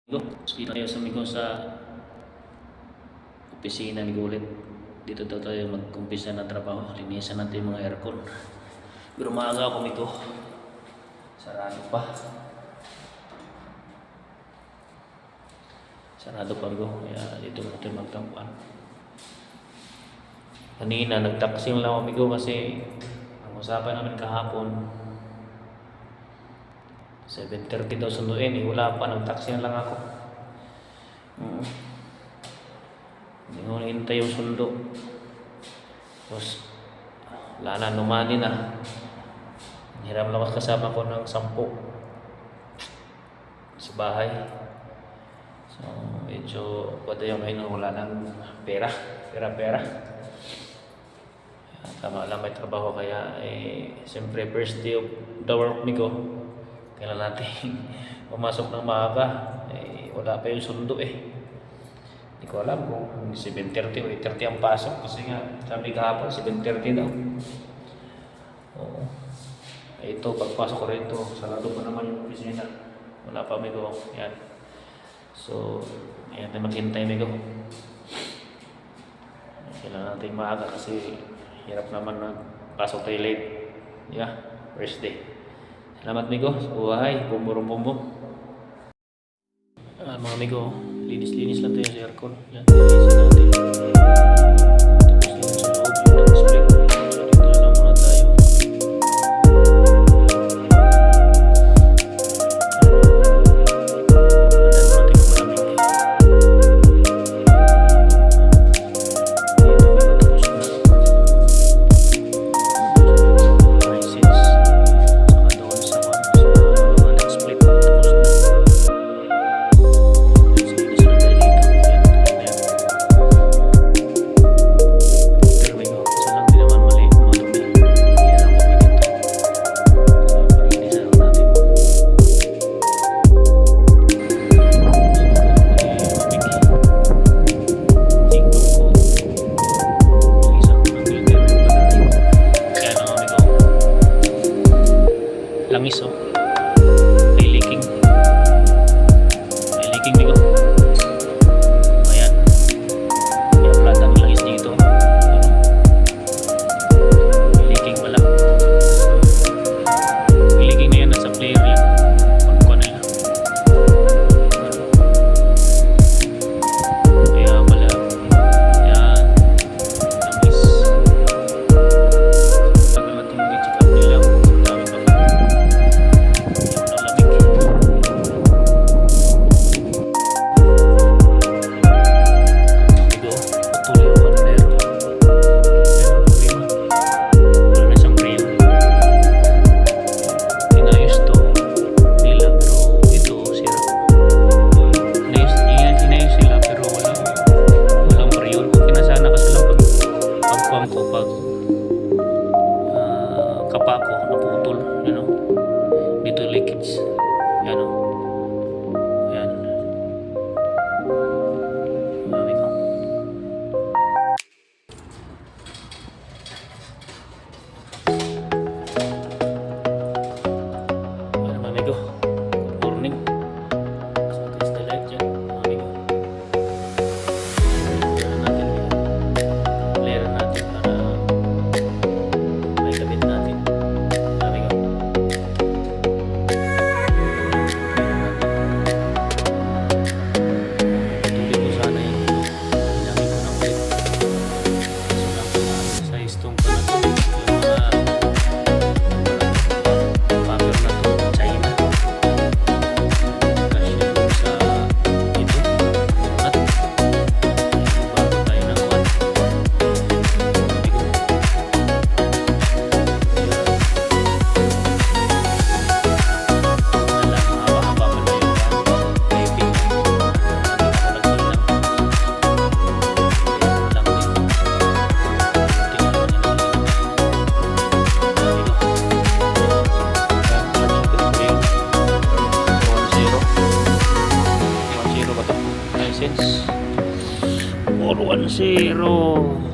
Kita tayo sa migo sa opisina ni ulit. Dito daw tayo mag-umpisa ng trabaho. Linisan natin yung mga aircon. Pero maaga ako ito. Sarado pa. Sarado pa migo. Kaya dito natin magtampuan. Kanina nag-taxing lang ako migo kasi ang usapan namin kahapon 7:30 daw sunduin wala pa, nag-taxi na lang ako. Hindi ko nahintay yung sundo. Tapos wala na, numani na. Hiram lang kasama ko ng 10 sa bahay. So medyo pwede yung ngayon wala ng pera. Tama lang may trabaho kaya siyempre first day of the work ni ko. Kailan natin pumasok ng maaga, wala pa yung sundo Hindi ko alam kung 7:30 o 8:30 ang pasok kasi nga sabi kahapon 7:30 daw. Oo. Ito pagpasok ko rito, sarado pa naman yung opisina. Wala pa migo. Yan. So, ayan tayo maghintay migo. Kailangan natin maaga kasi hirap naman na pasok tayo late. Yeah, first day. Salamat migo sa buhay, bumburong-bumbong. Mga migo, linis-linis lang tayo sa aircon. Yan, linisin natin. Tapos yun sa loob, yung nag-split. So dito na lang muna tayo. Langis may leaking migo. Ayan, may flat ang langis dito. May leaking pala. May leaking na yan, nasa player yan. Pagkuha na yan. Kaya pala yan, langis. Tagal na itong check up nila. Dami pa ba? Kapako naputol, dito leakage, yan mami ko. Mami ko, good morning. So test the light dyan, mami ko. Flare natin para may kabit natin. License 410